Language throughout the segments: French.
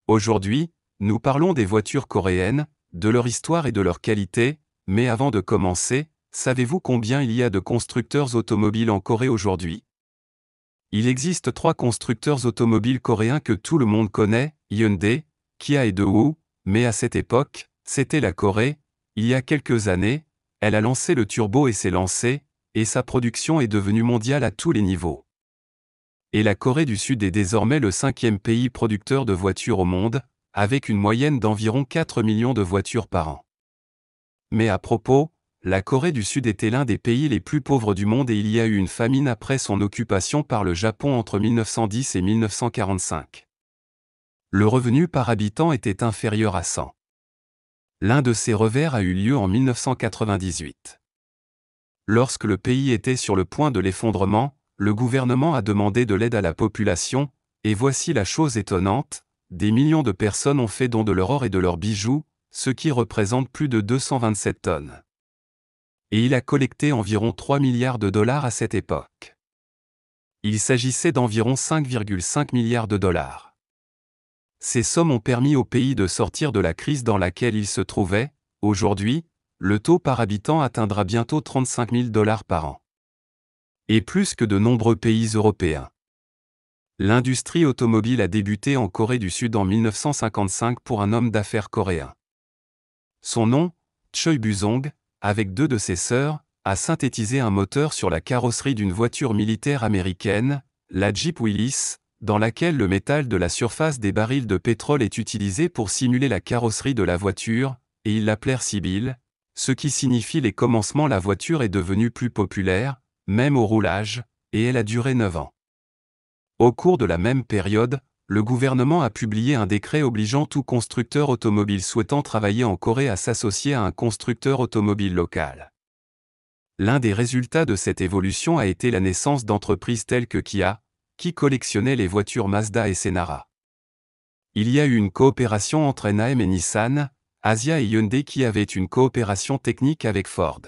Aujourd'hui, nous parlons des voitures coréennes, de leur histoire et de leur qualité, mais avant de commencer, savez-vous combien il y a de constructeurs automobiles en Corée aujourd'hui? Il existe 3 constructeurs automobiles coréens que tout le monde connaît, Hyundai, Kia et Daewoo, mais à cette époque, c'était la Corée. Il y a quelques années, elle a lancé le turbo et s'est lancée, et sa production est devenue mondiale à tous les niveaux. Et la Corée du Sud est désormais le 5e pays producteur de voitures au monde, avec une moyenne d'environ 4 millions de voitures par an. Mais à propos, la Corée du Sud était l'un des pays les plus pauvres du monde et il y a eu une famine après son occupation par le Japon entre 1910 et 1945. Le revenu par habitant était inférieur à 100. L'un de ces revers a eu lieu en 1998. Lorsque le pays était sur le point de l'effondrement, le gouvernement a demandé de l'aide à la population, et voici la chose étonnante, des millions de personnes ont fait don de leur or et de leurs bijoux, ce qui représente plus de 227 tonnes. Et il a collecté environ 3 milliards de dollars à cette époque. Il s'agissait d'environ 5,5 milliards de dollars. Ces sommes ont permis au pays de sortir de la crise dans laquelle il se trouvait. Aujourd'hui, le taux par habitant atteindra bientôt 35 000 dollars par an. Et plus que de nombreux pays européens. L'industrie automobile a débuté en Corée du Sud en 1955 pour un homme d'affaires coréen. Son nom, Choi Bu-song, avec 2 de ses sœurs, a synthétisé un moteur sur la carrosserie d'une voiture militaire américaine, la Jeep Willys, dans laquelle le métal de la surface des barils de pétrole est utilisé pour simuler la carrosserie de la voiture, et ils l'appelèrent Sibyl, ce qui signifie les commencements. La voiture est devenue plus populaire, même au roulage, et elle a duré 9 ans. Au cours de la même période, le gouvernement a publié un décret obligeant tout constructeur automobile souhaitant travailler en Corée à s'associer à un constructeur automobile local. L'un des résultats de cette évolution a été la naissance d'entreprises telles que Kia, qui collectionnait les voitures Mazda et Senara. Il y a eu une coopération entre NAM et Nissan, Asia et Hyundai qui avait une coopération technique avec Ford.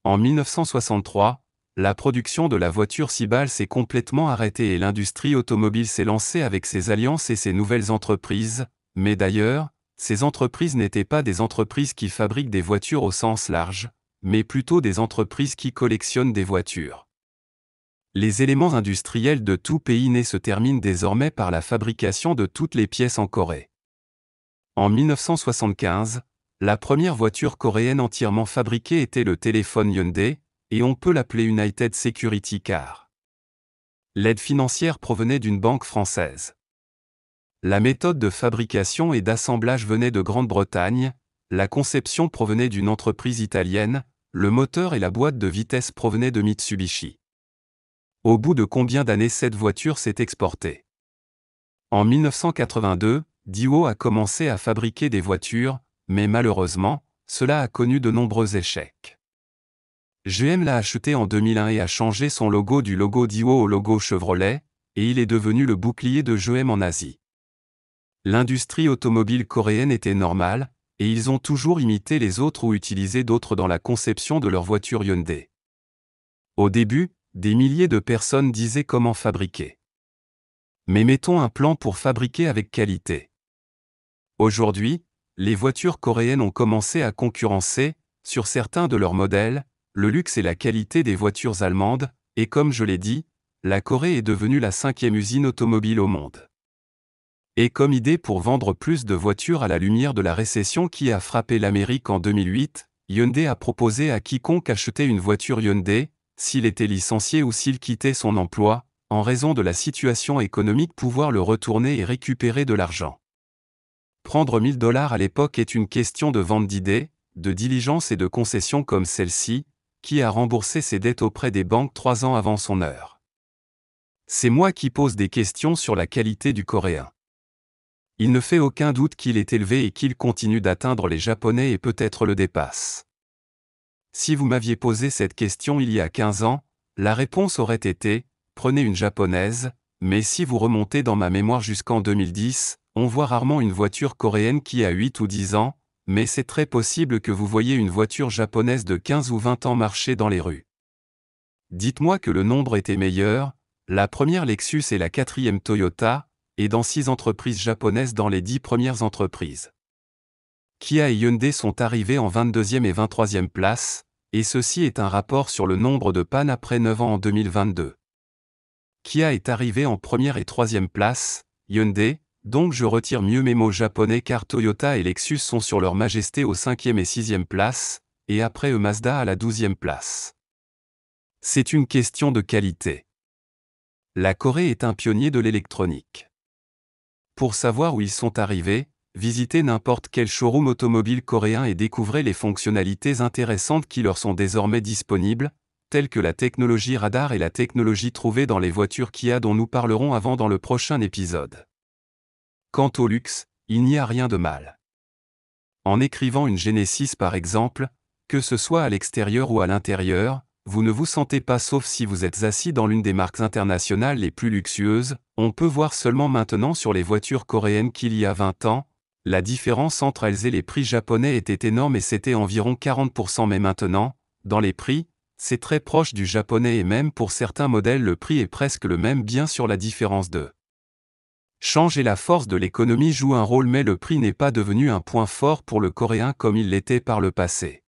En 1963, la production de la voiture Sibyl s'est complètement arrêtée et l'industrie automobile s'est lancée avec ses alliances et ses nouvelles entreprises, mais d'ailleurs, ces entreprises n'étaient pas des entreprises qui fabriquent des voitures au sens large, mais plutôt des entreprises qui collectionnent des voitures. Les éléments industriels de tout pays né se terminent désormais par la fabrication de toutes les pièces en Corée. En 1975, la première voiture coréenne entièrement fabriquée était le téléphone Hyundai, et on peut l'appeler United Security Car. L'aide financière provenait d'une banque française. La méthode de fabrication et d'assemblage venait de Grande-Bretagne, la conception provenait d'une entreprise italienne, le moteur et la boîte de vitesse provenaient de Mitsubishi. Au bout de combien d'années cette voiture s'est exportée? En 1982, Daewoo a commencé à fabriquer des voitures, mais malheureusement, cela a connu de nombreux échecs. GM l'a acheté en 2001 et a changé son logo du logo Daewoo au logo Chevrolet, et il est devenu le bouclier de GM en Asie. L'industrie automobile coréenne était normale, et ils ont toujours imité les autres ou utilisé d'autres dans la conception de leur voiture Hyundai. Au début, des milliers de personnes disaient comment fabriquer. Mais mettons un plan pour fabriquer avec qualité. Aujourd'hui, les voitures coréennes ont commencé à concurrencer, sur certains de leurs modèles, le luxe et la qualité des voitures allemandes, et comme je l'ai dit, la Corée est devenue la 5e usine automobile au monde. Et comme idée pour vendre plus de voitures à la lumière de la récession qui a frappé l'Amérique en 2008, Hyundai a proposé à quiconque achetait une voiture Hyundai, s'il était licencié ou s'il quittait son emploi, en raison de la situation économique pouvoir le retourner et récupérer de l'argent. Prendre 1 000 dollars à l'époque est une question de vente d'idées, de diligence et de concession comme celle-ci, qui a remboursé ses dettes auprès des banques 3 ans avant son heure. C'est moi qui pose des questions sur la qualité du coréen. Il ne fait aucun doute qu'il est élevé et qu'il continue d'atteindre les Japonais et peut-être le dépasse. Si vous m'aviez posé cette question il y a 15 ans, la réponse aurait été « Prenez une japonaise », mais si vous remontez dans ma mémoire jusqu'en 2010, on voit rarement une voiture coréenne qui a 8 ou 10 ans, mais c'est très possible que vous voyiez une voiture japonaise de 15 ou 20 ans marcher dans les rues. Dites-moi que le nombre était meilleur, la première Lexus et la 4e Toyota, et dans 6 entreprises japonaises dans les 10 premières entreprises. Kia et Hyundai sont arrivés en 22e et 23e place, et ceci est un rapport sur le nombre de pannes après 9 ans en 2022. Kia est arrivé en première et 3e place, Hyundai, donc je retire mieux mes mots japonais car Toyota et Lexus sont sur leur majesté aux 5e et 6e place, et après eux Mazda à la 12e place. C'est une question de qualité. La Corée est un pionnier de l'électronique. Pour savoir où ils sont arrivés, visitez n'importe quel showroom automobile coréen et découvrez les fonctionnalités intéressantes qui leur sont désormais disponibles, telles que la technologie radar et la technologie trouvée dans les voitures Kia dont nous parlerons avant dans le prochain épisode. Quant au luxe, il n'y a rien de mal. En écrivant une Genesis par exemple, que ce soit à l'extérieur ou à l'intérieur, vous ne vous sentez pas sauf si vous êtes assis dans l'une des marques internationales les plus luxueuses, on peut voir seulement maintenant sur les voitures coréennes qu'il y a 20 ans, la différence entre elles et les prix japonais était énorme et c'était environ 40% mais maintenant, dans les prix, c'est très proche du japonais et même pour certains modèles le prix est presque le même bien sûr la différence de change et la force de l'économie jouent un rôle mais le prix n'est pas devenu un point fort pour le coréen comme il l'était par le passé.